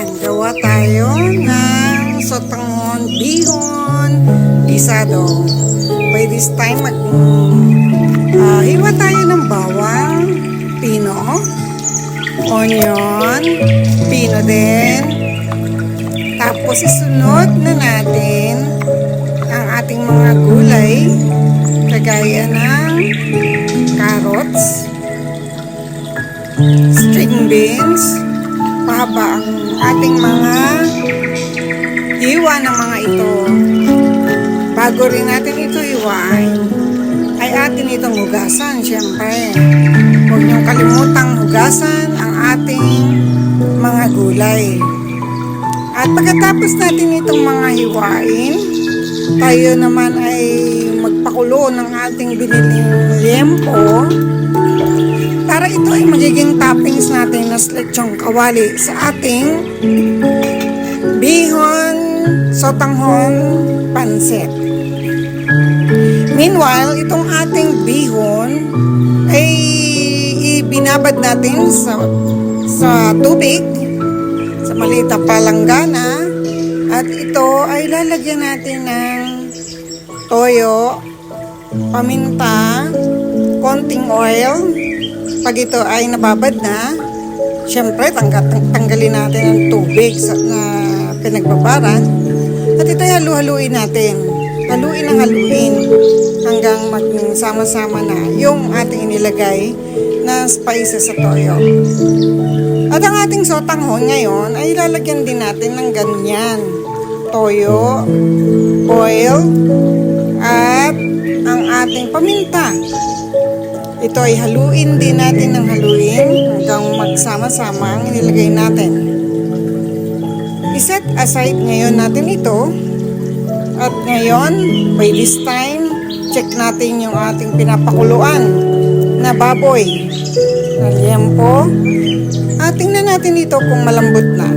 Ayan, gawa tayo ng sotanghon bihon gisado. By this time, hiwa tayo ng bawang, pino, onion, pino din. Tapos isunod na natin ang ating mga gulay, kagaya ng carrots, string beans, pahaba ang ating mga hiwa ng mga ito. Bago rin natin ito hiwain, ay atin itong hugasan. Siyempre, huwag niyong kalimutang hugasan ang ating mga gulay. At pagkatapos natin itong mga hiwain, tayo naman ay magpakulo ng ating biniling liempo para ito ay magiging toppings natin na lechong kawali sa ating bihon sotanghon pansit. Meanwhile, itong ating bihon ay ibinabad natin sa tubig, sa maliit na palanggana, at ito ay lalagyan natin ng toyo, paminta, konting oil. Pag ito ay nababad na, syempre tanggalin natin ang tubig na pinagbabaran, at ito ay halu-haluin natin. Haluin ang haluin hanggang magsama-sama na yung ating inilagay na spices sa toyo. At ang ating sotanghon ngayon ay lalagyan din natin ng ganyan: toyo, oil, at ang ating paminta. Ito ay haluin din natin ng haluin hanggang magsama-sama ang inilagay natin. I-set aside ngayon natin ito. At ngayon, by this time, check natin yung ating pinapakuluan na baboy na liempo. At tingnan natin ito kung malambot na.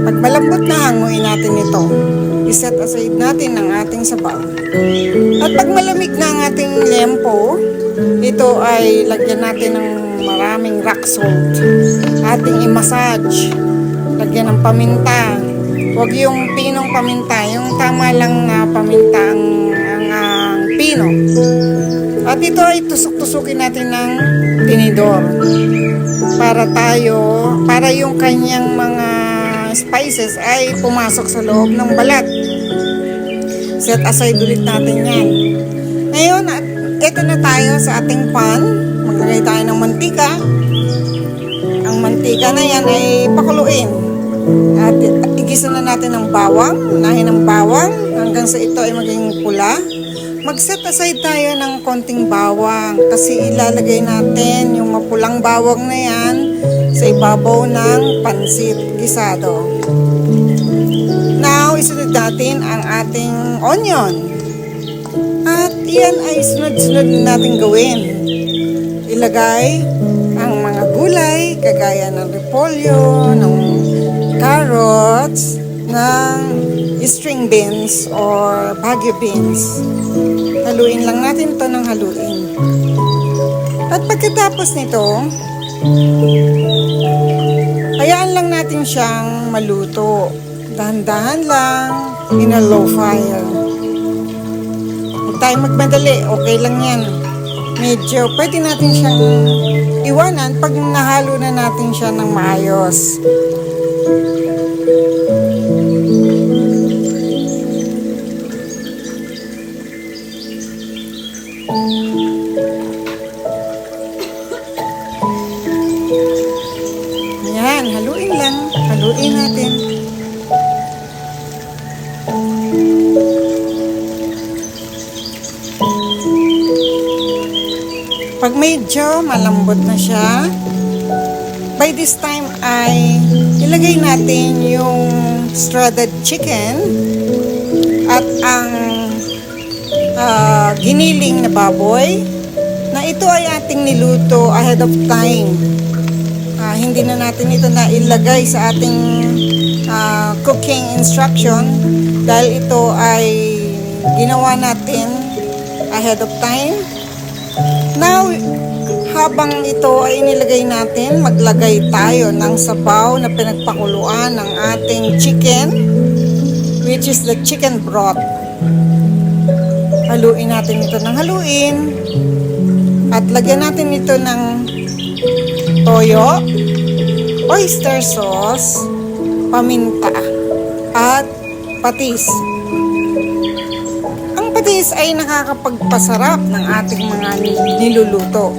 Pag malambot na, hanguin natin ito. I-set aside natin ang ating sabaw. At pag malamig na ang ating liempo, ito ay lagyan natin ng maraming rock salt. Ating i-massage. Lagyan ng paminta. Huwag yung pinong paminta, yung tama lang na paminta ang pino. At ito ay tusok-tusukin natin ng tinidor para yung kanyang mga spices ay pumasok sa loob ng balat. Set aside ulit natin yan. Ngayon, ito na tayo sa ating pan. Maglagay tayo ng mantika. Ang mantika na yan ay pakuluin. At igisa na natin ng bawang, unahin ng bawang hanggang sa ito ay maging pula. Mag-set aside tayo ng konting bawang kasi ilalagay natin yung mapulang bawang na yan sa ibabaw ng pansit gisado. Now, isunod natin ang ating onion. At yan ay sunod-sunod natin gawin. Ilagay ang mga gulay kagaya ng repolyo, ng carrots, ng string beans or baguio beans. Haluin lang natin ito ng haluin. At pagkatapos nito, hayaan lang natin siyang maluto. Dahan-dahan lang, in a low fire. Huwag tayo magmadali, okay lang yan. Medyo pwede natin siyang iwanan pag nahalo na natin siya ng maayos. Ayan, haluin lang. Haluin natin. Pag medyo malambot na siya, by this time ay ilagay natin yung shredded chicken at ang giniling na baboy na ito ay ating niluto ahead of time. Hindi na natin ito na ilagay sa ating cooking instruction dahil ito ay ginawa natin ahead of time. Now, how habang ito ay inilagay natin, maglagay tayo ng sabaw na pinagpakuluan ng ating chicken, which is the chicken broth. Haluin natin ito ng haluin. At lagyan natin ito ng toyo, oyster sauce, paminta, at patis. Ang patis ay nakakapagpasarap ng ating mga niluluto.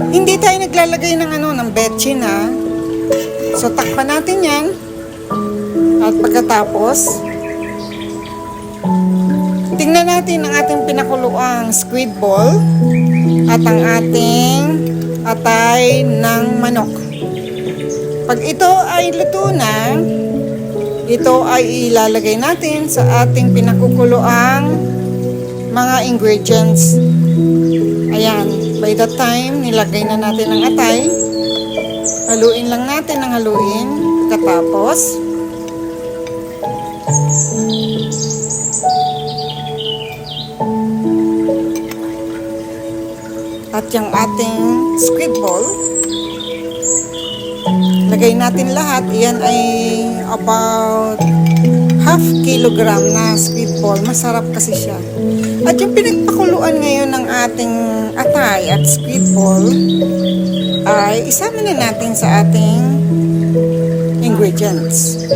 Hindi tayo naglalagay ng betchin ha. So takpan natin yan. At pagkatapos, tingnan natin ang ating pinakuluang squid ball at ang ating atay ng manok. Pag ito ay luto na, ito ay ilalagay natin sa ating pinakukuluang mga ingredients. Ayan, by that time, nilagay na natin ang atay. Haluin lang natin ang haluin. Katapos, at yung ating squid ball, lagay natin lahat. Iyan ay about half kilogram na squid ball. Masarap kasi siya. At yung pinagpakuluan ngayon ng ating atay at squid ball ay isama na natin sa ating ingredients.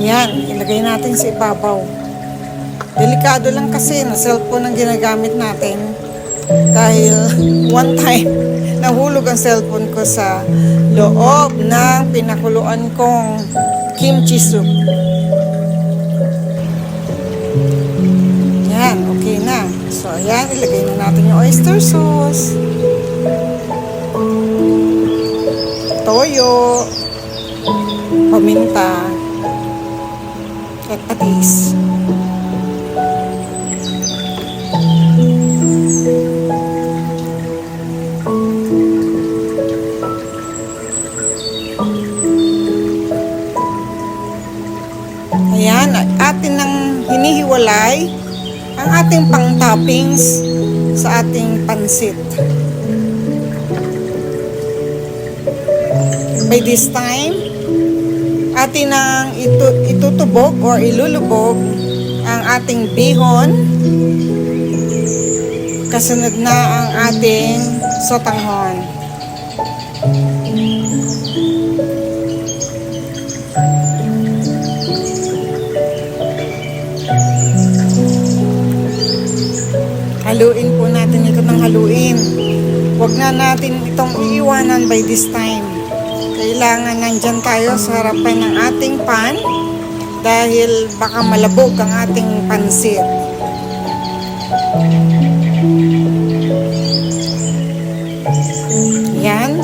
Yan, ilagay natin sa ibabaw. Delikado lang kasi na cellphone ang ginagamit natin. Dahil one time, nahulog ang cellphone ko sa loob ng pinakuluan kong kimchi soup. Yan, okay na. So, ayan, ilagay na natin yung oyster sauce, toyo, paminta, at patis. Ayan, atin nang hinihiwalay ang ating pang-toppings sa ating pansit. By this time, atin nang itutubog or ilulubog ang ating bihon. Kasunod na ang ating sotanghon. Haluin po natin ito ng haluin. Huwag na natin itong iiwanan by this time. Kailangan nandyan tayo sa harapan ng ating pan dahil baka malabog ang ating pansit. Yan.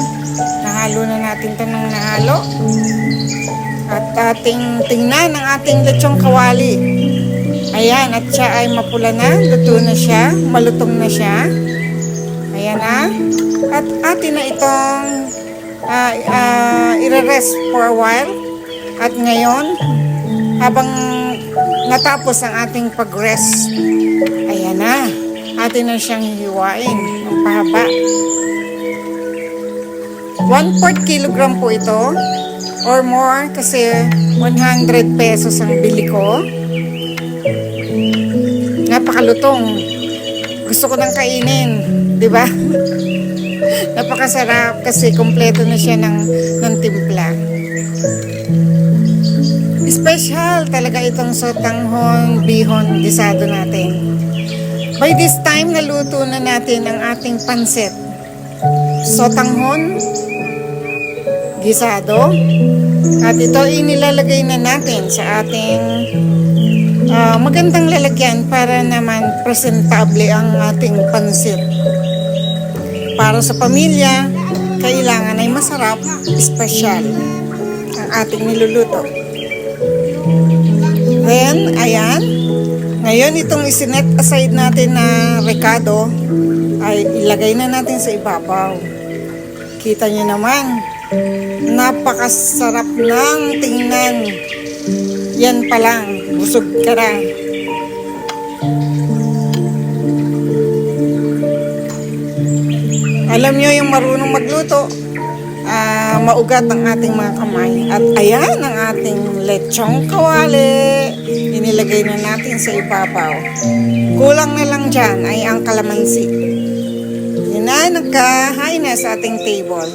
Nahalo na natin ito ng nahalo. At ating tingnan ang ating lechong kawali. Ayan, at siya ay mapula na, luto na siya, malutong na siya. Ayan na. At atin na itong i-rest for a while. At ngayon, habang natapos ang ating pag-rest, ayan na. Atin na siyang hihiwain ng pahaba. 1/4 kilogram po ito or more kasi 100 pesos ang bili ko. Napakalutong. Gusto ko nang kainin, di ba? Napakasarap kasi kompleto na siya ng timpla. Special talaga itong sotanghon bihon gisado natin. By this time, naluto na natin ang ating pansit. Sotanghon gisado. At ito inilalagay na natin sa ating magandang lalagyan para naman presentable ang ating pansit. Para sa pamilya, kailangan ay masarap, espesyal ang ating niluluto. Then, ayan. Ngayon, itong isinet aside natin na rekado ay ilagay na natin sa ibabaw. Kita nyo naman, napakasarap ng tingnan. Yan pa lang, busog ka na. Alam nyo yung marunong magluto, maugat ang ating mga kamay. At ayan ang ating lechong kawali. Inilagay na natin sa ibabaw. Kulang na lang dyan ay ang kalamansi. Yun na, nagkahain na sa ating table.